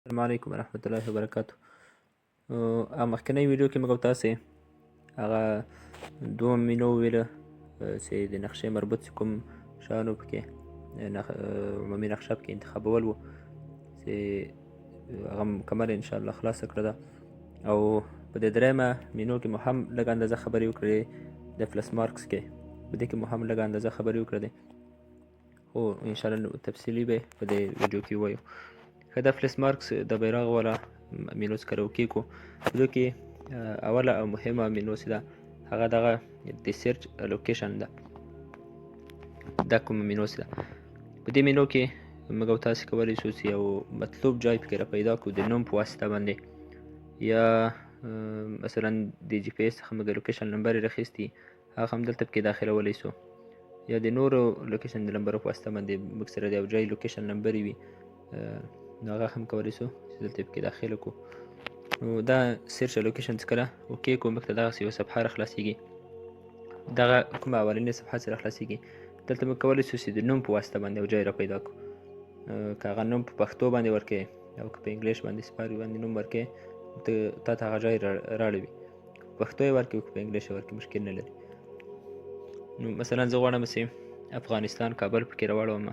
السلام علیکم ورحمت الله وبرکاتو. مخکنۍ ویډیو کې موږ تاسې هغه دوه مینو وویله چې د نقشې مربوط چې کوم شیانو پکې عمومي نقشه پکې انتخابول وو چې هغه مکمل انشاءالله خلاصه کړه ده. او په دې درېیمه مینو کې مو هم لږ اندازه خبرې وکړې د پلس مارکس کې، په دې کې مو هم لږ اندازه خبرې وکړې خو انشاءالله تفصیلي به په دې ویډیو کې ووایو. ښه د پلس مارکس د بیرغ والا مینو څخه راوکېږو. په دې کې اوله او مهمه مینو چې ده هغه دغه د سرچ لوکیشن ده. دا کومه مینو چې ده په دې مینو کې موږ او تاسې کولی شو چې یو مطلوب ځای پکې را پیدا کړو د نوم په واسطه باندې، یا مثلا د جی پی ایس څخه موږ لوکیشن نمبر یې راخیستی هغه هم دلته پکې داخلولی شو، یا د نورو لوکیشن د نمبرو په واسطه باندې موږ سره د یو ځای لوکیشن نمبر وي نو هغه هم کولی شو چې دلته پکې داخله کړو. نو دا سرچ لوکیشن چې کله اوکې کړو موږ ته دغسې یوه صفحه راخلاصېږي. دغه کومه اولنۍ صفحه چې راخلاصېږي دلته موږ کولی شو چې د نوم په واسطه باندې یو ځای را پیدا کړو. که هغه نوم په پښتو باندې ورکړې او که په انګلیش باندې سپاري باندې نوم ورکړې تا ته هغه ځای راړوي، په پښتو یې ورکړي او که په انګلیش یې ورکړي مشکل نه لري. نو مثلا زه غواړم چې افغانستان کابل پکې راواړوم.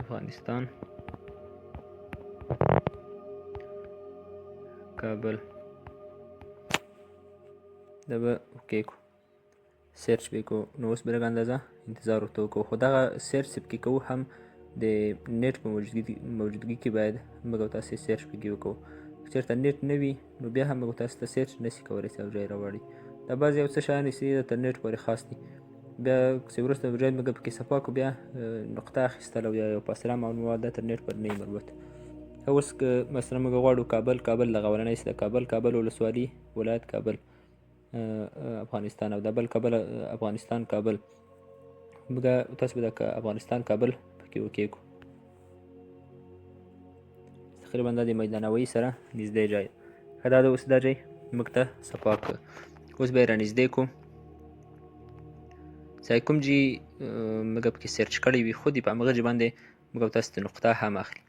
افغانستان کابل دا به اوکې کړو، سرچ به یې کړو. نو اوس به لږ اندازه انتظار ورته وکړو، خو دغه سرچ چې پکې کوو هم د نیټ په موجودګي کې باید موږ او تاسې سرچ پکې وکړو. که چېرته نیټ نه وي نو بیا هم موږ تاسو ته سرچ نشي کولی چې یو ځای راوړي. دا بعضې یو څه شیان چې د نیټ پورې خاص دي. بیا چې وروسته ځای موږ پکې صفا کړو بیا نقطه اخیستل او یا یو فاصله معلومول دا تر نیټ پورې نه وي مربوط. اوس که مثلا موږ غواړو کابل دغه اولنی چې د کابل ولسوالي ولایت کابل افغانستان او د بل کابل افغانستان کابل موږ تاسو به د افغانستان کابل پکې اوکې کړو. تقریبا دا د میدانوي سره نږدې ځای ښه دا د اوس دا ځای موږ ته صفا کړه. اوس به یې را نږدې کړو چې کوم ځای موږ پکې سرچ کړی وي خو دې په همغه ځای باندې موږ تاسو ته نقطه هم اخلي.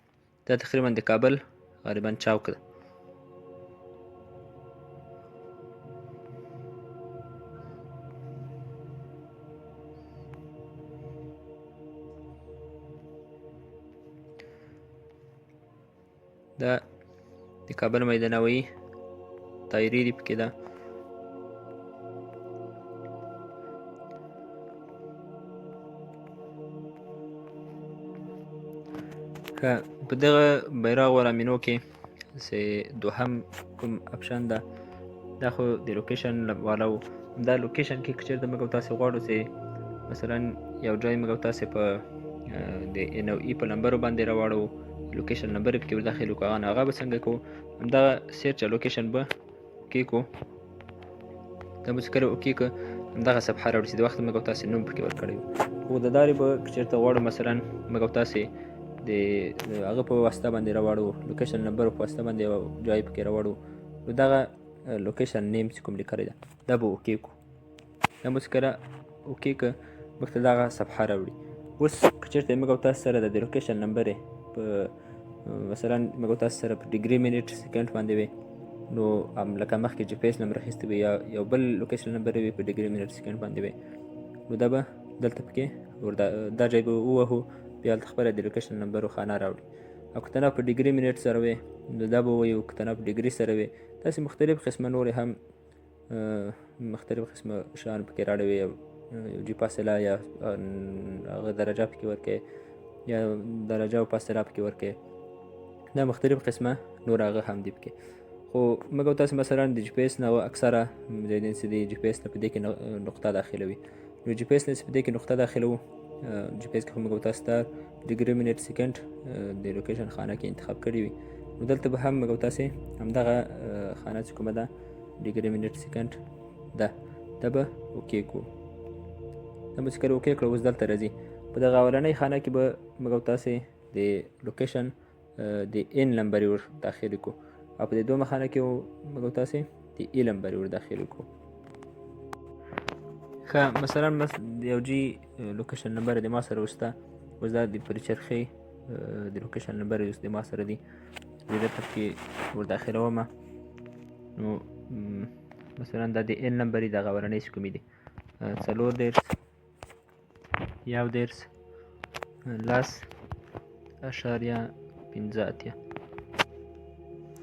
دا تقریبا د کابل غالبا چوک ده. دا د کابل میدانوي دایرې دي پکې ده. په دغه بیرغ والا مینو کې چې دوهم کوم اپشن ده دا خو د لوکیشن والا و. دا لوکیشن کې که چېرته موږ تاسې غواړو چې مثلا یو ځای موږ تاسې په د ان او ای په نمبرو باندې راواړو لوکیشن نمبر پکې ور داخل کړو هغه به څنګه کوو همدغه سرچ لوکیشن به اوکې کړو. دا به چې کله اوکې کړه همدغه صفحه راوړي چې د وخت موږ تاسې نوم پکې ورکړی وي. خو د دارې به که چېرته غواړو مثلا موږ تاسې د هغه په واسطه باندې راوړو لوکیشن نمبر په واسطه باندې یو ځای پکې راوړو نو دغه لوکیشن نیم چې کوم لیکلی ده دا به اوکې کړو. دا مو چې کله اوکې کړه موږ ته دغه صفحه راوړي. اوس که چېرته موږ تاسو سره د لوکیشن نمبر په مثلا موږ تاسو سره په ډیګري منټ سیکنډ باندې وي نو لکه مخکې جی پی ایس نمبر اخیستی وي یا یو بل لوکیشن نمبر وي په ډیګري منټ سیکنډ باندې وي نو دا به دلته پکې دا ځای به ووهو بیا هلته خپله د لوکیشن نمبر خانه راوړي. او که تنه په ډیګري منټ سره وي نو دا به ووایو، که تنه په ډیګري سره وي داسې مختلف قسمه نورې هم مختلف قسمه شیان پکې راړوي. یو جي فاصله یا هغه درجه پکې ورکړي یا درجه او فاصله پکې ورکړي، دا مختلف قسمه نور هغه هم دي پکې. خو موږ تاسو مثلا د جي پی ایس نه اکثره مجاهدین چې د جي پی ایس نه په دې کې نقطه داخلوي نو جي پی ایس نه چې په دې کې نقطه داخلوو جي پی ایس کې خو موږ تاسو ته ډیګري منټ سیکنډ د لوکیشن خانه کې انتخاب کړی وي نو دلته به هم موږ تاسې همدغه خانه چې کومه ده ډیګري منټ سیکنډ ده دا به اوکې کړو. دا به چې کله اوکې کړو اوس دلته راځي په دغه اولنۍ خانه کې به موږ تاسې د لوکیشن د ان نمبر ور داخل کړو او په دې دومره خانه کې موږ تاسې د ای نمبر ور داخل کړو. ښه مثلا یو جی لوکیشن نمبر د ما سره وسته اوس دا د پرې چرخې د لوکیشن نمبر اوس د ما سره دی زه دلته پکې ور داخلومه نو مثلا دا د ان نمبر دغه اولنی چې کومې دي 4 لس اشاریه 15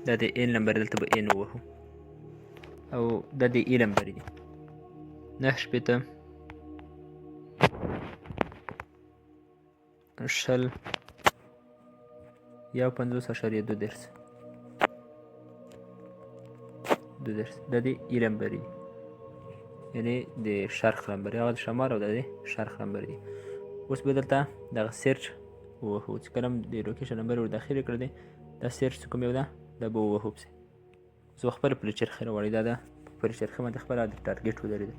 دا د ان نمبر دلته به ان ووهو او دا د ای نمبر دی 9 شل 51.2 دا د ای نمبر دی یعنی د شرق نمبر هغه د شمال او د شرق نمبر دی اوس به دلته دغه سرچ ووهو چې کله د لوکیشن نمبر ور داخل کړی دی دا سرچ کوم یو ده دا به ووهو پسې زه خپل پرې چرخې راوړی دا ده پرې چرخې باندې خپل د ټارګټ ودرېده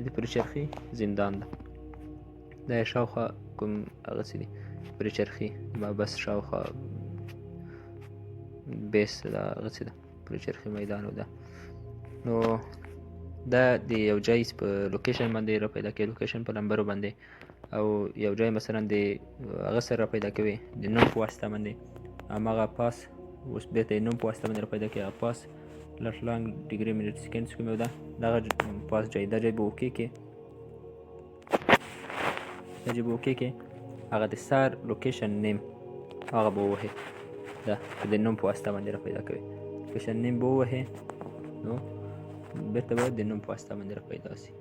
د پرې چرخې زندان ده دا یې شاوخوا کوم هغه څه دي پرې چرخې ما بس شاوخوا بیس دا هغه څه ده پرې چرخې میدان و ده نو دا د یو ځای په لوکیشن باندې را پیدا کوي لوکیشن په نمبرو باندې او یو ځای مثلا د هغه سره را پیدا کوي د نوم په واسطه باندې هماغه پاس اوس بېرته یې نوم په واسطه باندې را پیدا کوي هغه پاس لټ لانګ ډیګري منټ سیکنډ کوم یو ده دغه پاس ځای دا ځای به اوکې کې دا ځای به اوکې کې هغه د سار لوکیشن نیم هغه به ووهې دا د نوم په واسطه باندې را پیدا کوي لوکیشن نیم به ووهې نو بېرته به د نوم په واسطه باندې را پیدا شي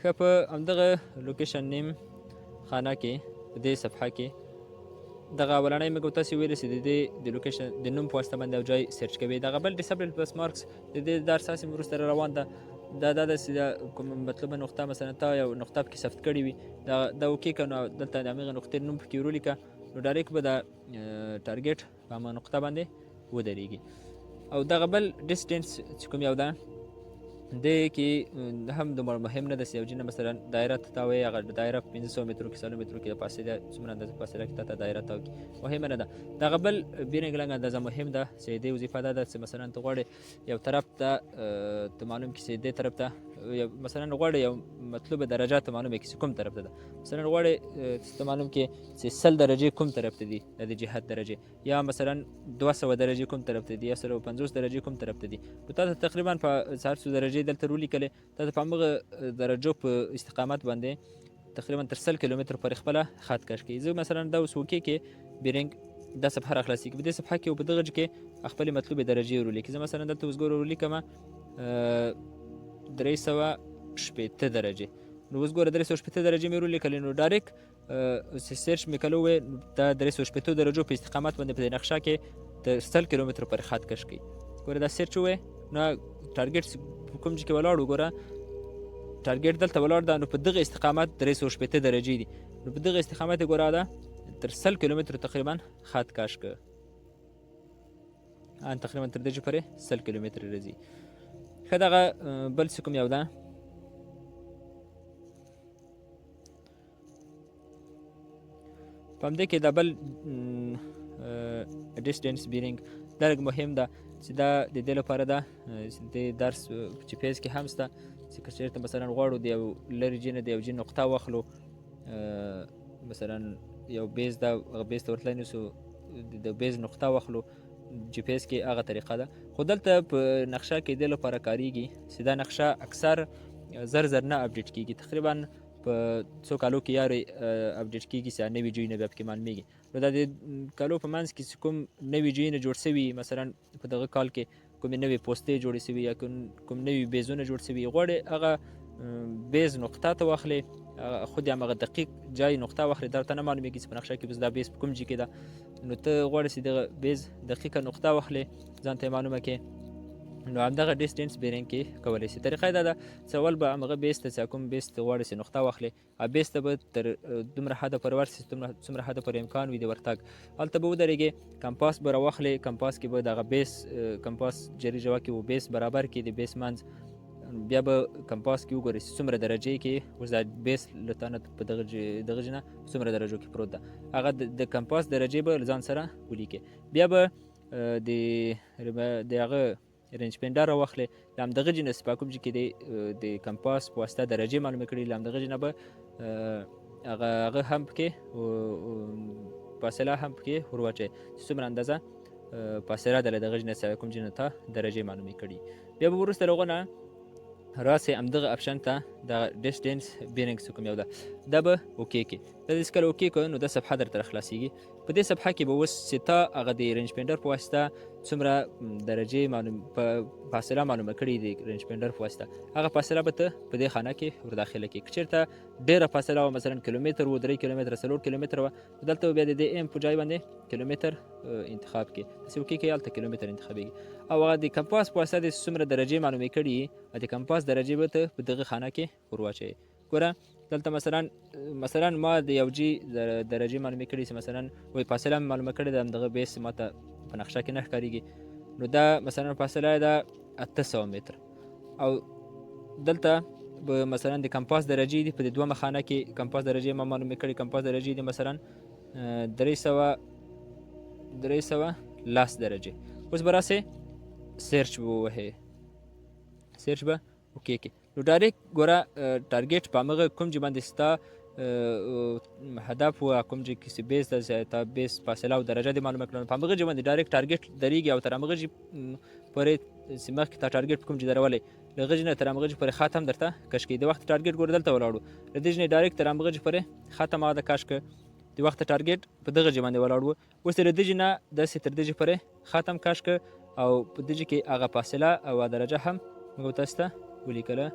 ښه په همدغه لوکیشن نیم خانه کې په دې صفحه کې دغه اولنی موږ تاسې ویلې چې د دې د لوکیشن د نوم په واسطه باندې یو ځای سرچ کوي دغه بل ډیسبل پلس مارکس د دې درس هسې وروسته روان ده دا چې دا کوم مطلبه نقطه مثلا تا یو نقطه پکې ثبت کړې وي دا اوکې که نو دلته د همغې نقطې نوم پکې ورولیکه نو ډایرکټ به دا ټارګټ په همغه نقطه باندې ودرېږي او دغه بل ډسټنس چې کوم یو ده دې کې هم دومره مهم نه ده چې یو جینه مثلا دایره ته تا وایي هغه دایره په 500 مترو کې 100 مترو کې د فاصله څومره اندازه فاصله کې تا ته دایره تا وکړي مهمه نه ده دغه بل بیرنګ لنګ اندازه مهم ده چې دې وظیفه دا ده چې مثلا ته غواړې یو طرف ته ته معلوم کړي چې دې طرف ته مثلا غواړې یو مطلوبه درجه ته معلومه کړي چې کوم طرف ته ده مثلا غواړې ته معلوم کړي چې 100 درجې کوم طرف ته دي د جهت درجې یا مثلا 200 درجې کوم طرف ته دي یا 150 درجې کوم طرف ته دي نو تا ته تقریبا په 400 درجې دلته ولیکلې تا ته په همغه درجو په استقامت باندې تقریبا تر 100 کیلومتر پورې خپله خط کش کوي زه مثلا دا اوس وکې کې بیرنګ دا صفحه راخلاصېږي په دې صفحه کې او په دغه کې خپلې مطلوبې درجې ورولیکي زه مثلا دلته اوس ګوره ورولیکمه 360 درجې نو اوس ګوره 360 درجې مې ورولیکلې نو ډایرکټ سرچ مې کله ووایي دا 360 درجو په استقامت باندې په دې نقشه کې تر 100 کیلومتر پورې خط کش کوي ګوره دا سرچ ووایي نو ټارګټ کوم چې کې ولاړ وګوره ټارګټ دلته ولاړ ده نو په دغه استقامت 360 درجې دي نو په دغه استقامت یې ګوره ده تر 100 کیلومتر تقریبا خط کش که ان تقریبا تر دې پورې 100 کیلومتر راځي ښه دغه بل څه کوم یو ده په همدې کې دا بل ډسټنس بیرنګ دا لږ مهم ده چې دا د دې لپاره ده د درس چې پیج کې هم شته چې که چېرته مثلا غواړو د یو لرې ځای نه د یو ځای نقطه واخلو مثلا یو بیز ده هغه بیز ته ورتلی نیسو د بیز نقطه واخلو جی پی ایس کې هغه طریقه ده خو دلته په نقشه کې دې لپاره کاریږي چې دا نقشه اکثر زر نه اپډیټ کېږي تقریبا په څو کالو کې یارې اپډیټ کېږي چې نوي ځایونه بیا پکې معلومیږي نو دا د کالو په منځ کې چې کوم نوي ځایونه جوړ سوي مثلا په دغه کال کې کومې نوې پوستې جوړې سوي یا کوم نوي بیزونه جوړ سوي غواړې هغه بیز نقطه ته واخلې خود یې همغه دقیق جای نقطه واخلې درته نه معلومیږي چې په نقشه کې بس دا بیز په کوم ځای کې ده نو ته غواړې چې دغه بیز دقیقه نقطه واخلې ځان ته یې معلومه کړې نو همدغه ډسټنس بیرنګ کې کولی شي طریقه یې دا ده چې اول به همغه بیس ته چې کوم بیس ته غواړې چې نقطه واخلې هغه بیس ته به تر دومره حده پورې ورسې څومره حده پورې امکان وي د ورتګ هلته به ودرېږې کمپاس به راواخلې کمپاس کې به دغه بیس کمپاس جري جوا کې و بیس برابر کې د بیس منځ بیا به کمپاس کې وګورئ چې څومره درجې کې اوس دا بیس له تا نه په دغه ځای نه څومره درجو کې پروت ده هغه د کمپاس درجې به له ځان سره ولیکې بیا به د هغه رنج پینډر راواخلې له همدغه ځای نه چې په کوم ځای کې د کمپاس په واسطه درجې معلومې کړي له همدغه ځای نه به هغه هم پکې فاصله هم پکې ور واچوئ چې څومره اندازه فاصله ده له دغه ځای نه کوم ځای نه ته درجې معلومې کړي. بیا به وروسته له هغه نه راسئ همدغه اپشن ته د ډسټنس بیرنګ چې کوم یو ده دا به اوکې کړي. دا چې کله اوکې کړو نو دا صفحه درته راخلاصېږي. په دې صفحه کې به اوس چې ته هغه د رینج فینډر په واسطه څومره درجې فاصله معلومه کړې دي رینج فینډر په واسطه هغه فاصله به ته په دې خانه کې ور داخله کړي. که چېرته ډېره فاصله وه مثلا کیلومتر و 3 کیلومتره 4 کیلومتره وه دلته بیا د دې ایم په ځای باندې کیلومتر انتخاب کړي. داسې اوکې کړي هلته کیلومتر انتخابېږي او هغه د کمپاس په واسطه د څومره درجې معلومې کړي د کمپاس درجې به ته په دغه خانه کې ور واچوې. ګوره دلته مثلا ما د یو جي درجې معلومې کړي چې مثلا وایي فاصله مې معلومه کړې ده همدغه بیس ما ته په نقشه کې نه ښکارېږي نو دا مثلا فاصله ده 800 متر او دلته به مثلا د کمپاس درجې دي په د دومه خانه کې کمپاس درجې ما معلومې کړي کمپاس درجې دي مثلا 310 درجې. اوس به راسې سرچ به ووهې سرچ به اوکې کې نو ډایرکټ ګوره ټارګېټ په همغه کوم ځای باندې ستا هدف و کوم ځای کې چې بیس ده تا بیس فاصله او درجه دې معلومه کړه په همغه ځای باندې ډایرکټ ټارګېټ درېږي او تر همغه ځای پورې چې مخکې تا ټارګېټ په کوم ځای درولې له هغه ځای نه تر همغه ځای پورې خط هم درته کش کوي. د وخت ټارګېټ ګوره دلته ولاړو له دې ځای نه ډایرکټ تر همغه ځای پورې خط هم هغه کش کړه د وخت ټارګېټ په دغه ځای باندې ولاړ و. اوس له دې ځای نه داسې تر دې ځای پورې خط هم کش کړه او په دې ځای کې هغه فاصله او درجه هم موږ تاسو ته ولیکله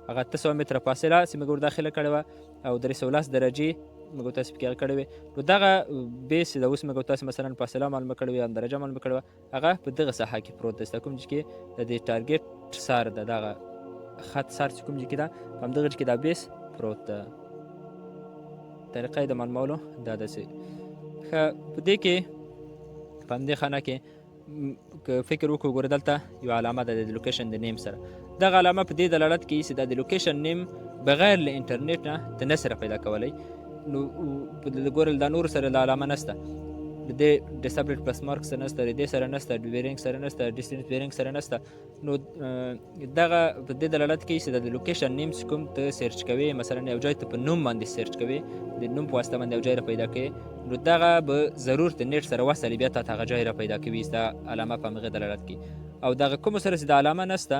هغه 800 متره فاصله چې موږ داخله کړې وه او 310 درجې موږ تاسو پکې هغه کړې وې نو دغه بیس د اوس موږ تاسو مثلا فاصله معلومه کړې وې او درجه معلومه کړې وه هغه په دغه ساحه کې پروت دی کوم چې کې د دې ټارګېټ سر ده دغه خط سر چې کوم چې کې ده په همدغه کې دا بیس پروت ده. طریقه یې د معلومولو دا ده چې ښه په دې کې په همدې خانه کې که فکر وکړو ګوره دلته یو علامه ده د لوکیشن د نیم سره دغه علامه په دې دلالت کوي چې دا د لوکیشن نیم بغیر له انټرنیټ نه ته نه سره پیدا کولی نو ګوره دا نور سره د علامه نشته د دې ډیسابلډ پلس مارک سره نشته د دې سره نشته د بیرنګ سره نشته ډسټنس بیرنګ سره نشته نو دغه په دې دلالت کوي چې د لوکیشن نیم چې کوم ته سرچ کوې مثلا یو ځای ته په نوم باندې سرچ کوې د نوم په واسطه باندې یو ځای را پیدا کوې نو دغه به ضرور د نیټ سره وصل بیا تا هغه ځای را پیدا کوي ستا علامه په همغې دلالت کوي او دغه کومو سره چې د علامه نشته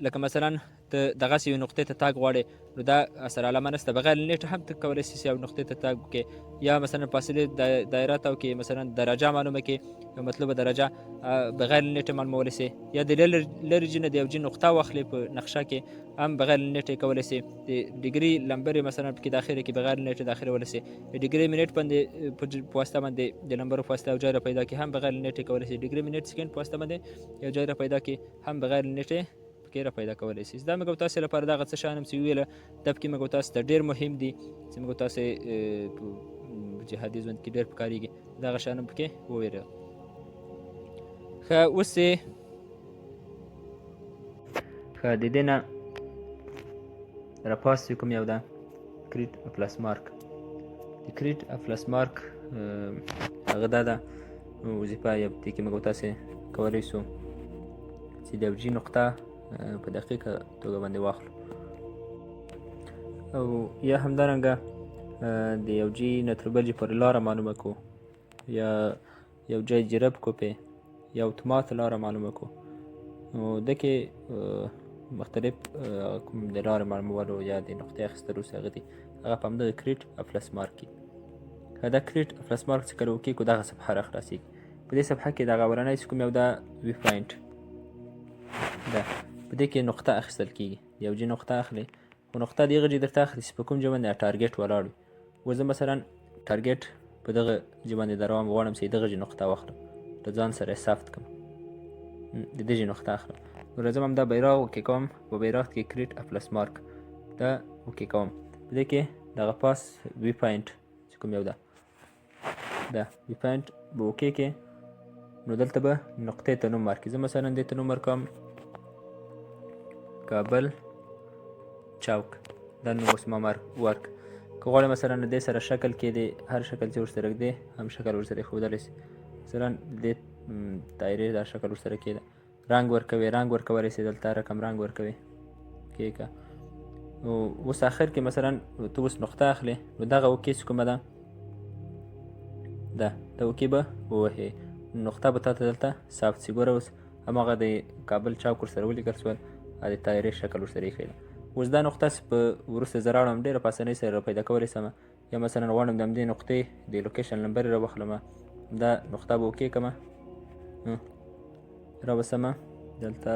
لکه مثلا ته دغسې یو نقطې ته تاګ غواړې نو دا سره علامه نشته بغیر له نیټه هم ته کولی شې یو نقطې ته تاګ وکړې یا مثلا فاصلې دایره ته وکړې مثلا درجه معلومه کړې یو مطلوبه درجه بغیر له نیټه معلومولی شې یا د لرې ځای نه د یو ځای نقطه واخلې په نقشه کې هم بغیر له نیټه یې کولی شې د ډیګري لمبر مثلا پکې داخله کې بغیر له نیټه داخلولی شې د ډیګري منټ باندې په واسطه باندې د لمبرو په واسطه یو ځای را پیدا کړي هم بغیر له نیټه یې کولی شې ډیګري منټ سکند په واسطه باندې یو ځای را پیدا کړي هم بغیر له نیټه را پیدا کولی شي. دا موږ تاسو لپاره دغه څه شان هم چې ویله دا پکې موږ تاسو ته ډېر مهم دي چې موږ تاسو په جهادي ژوند کې ډېر پکارېږي دغه شان هم پکې وویله. ښه اوس ښه د دې نه راپاس کوم یو ده کریټ پلس مارک د کریټ پلس مارک هغه دا ده وظیفه یا دې کې موږ تاسو کولی شو چې د یو جي نقطه په دقیقه توګه باندې واخلو او یا همدارنګه د یو جي نه تر بل جي پورې لاره معلومه کړو یا یو ځای جرب کو پې یا اتومات لاره معلومه کړو نو ده کې مختلف کوم د لارې معلومولو یا د نقطې اخیستلو چې هغه دي هغه په همدغه کریټ پلس مارک کې دا کریټ پلس مارک چې کله وکړي کو دغه صفحه راخلاصېږي په دې صفحه کې دغه اولنی چې کوم یو ده وی پوینټ ده په دې کې نقطه اخیستل کېږي یو جي نقطه اخلي خو نقطه د هغه ځای درته اخلي چې په کوم ځای باندې ټارګېټ ولاړ وي اوس زه مثلا ټارګېټ په دغه ځای باندې دروم غواړم چې دغه ځای نقطه واخلم د ځان سره یې ثبت کړم د دې ځای نقطه اخلم نو راځم همدا بیرغ اوکې کوم په بیرغ کې کریټ پلس مارک دا اوکې کوم په دې کې دغه پاس وی پوینټ چې کوم یو ده دا وی پوینټ به اوکې کې نو دلته به نقطې ته نوم ورکړي زه مثلا دې ته نوم ورکوم کابل چوک دا نوم اوس ما ورک که غواړې مثلا د دې سره شکل کې د هر شکل چې ورسره ږدې هم شکل ورسره ایښودلی شي مثلا دې دایرې دا شکل ورسره کېده رنګ ورکوې رنګ ورکولی شي دلته رقم رنګ ورکوې کېږه نو اوس اخر کې مثلا ته اوس نقطه اخلې نو دغه اوکې چې کومه ده دا اوکې به ووهې نقطه به تا ته دلته ثبت سي. ګوره اوس هماغه د کابل چاک ورسره ولیکل شول او د طیارې شکل ورسره ایښی ده. اوس دا نقطه چې په وروسته زه راوړم ډېره په اسانۍ سره را پیدا کولی سم، یا مثلا غواړم د همدې نقطې د لوکیشن نمبر یې راواخلمه، دا نقطه به اوکې کړمه راوسمه دلته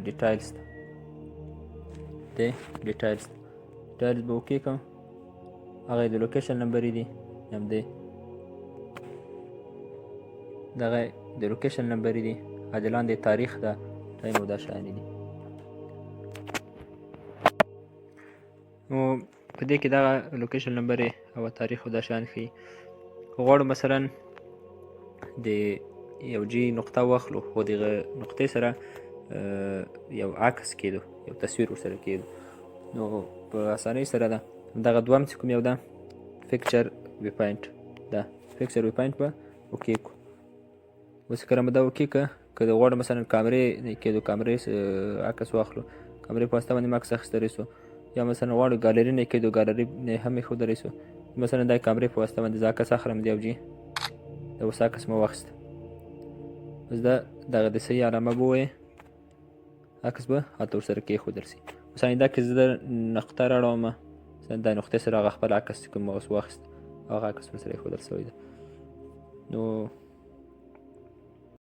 ډیټایلز ته ډیټایلز به اوکې کړم، هغه د لوکیشن نمبر یې دي همدې دغه د لوکیشن نمبر یې دي او د لاندې تاریخ ده ټایم او دا شیانې دي. نو په دې کې دغه لوکیشن نمبر او تاریخ او دا شیان ښیي. که غواړو مثلا د یو جی نقطه واخلو خو دغه نقطې سره یو عکس کېدو، یو تصویر ورسره کېدو، نو په اسانۍ سره ده دغه دوم چې کوم یو ده پکچر وی پاینټ ده پکچر وی پاینټ به اوکې کړو. اوس کله مو دا اوکې کړه، که غواړو مثلا کامرې کېدو کامرې عکس واخلو، کامرې په واسطه باندې مو عکس اخیستلی سو، یا مثلا غواړو ګالري نه کېدو ګالري نه هم ایښودلی سو. مثلا دا کامرې په واسطه باندې زه عکس اخلم د یو جي، دا اوس عکس مو واخیسته، اوس دغه د صحیح علامه به ووایې عکس به هلته ورسره کېښودل سي. اوس آینده کې زه د نقطه راړومه مثلا دا نقطې سره هغه خپل عکس چې کوم اوس واخیست هغه عکس ورسره ایښودل سوی ده. نو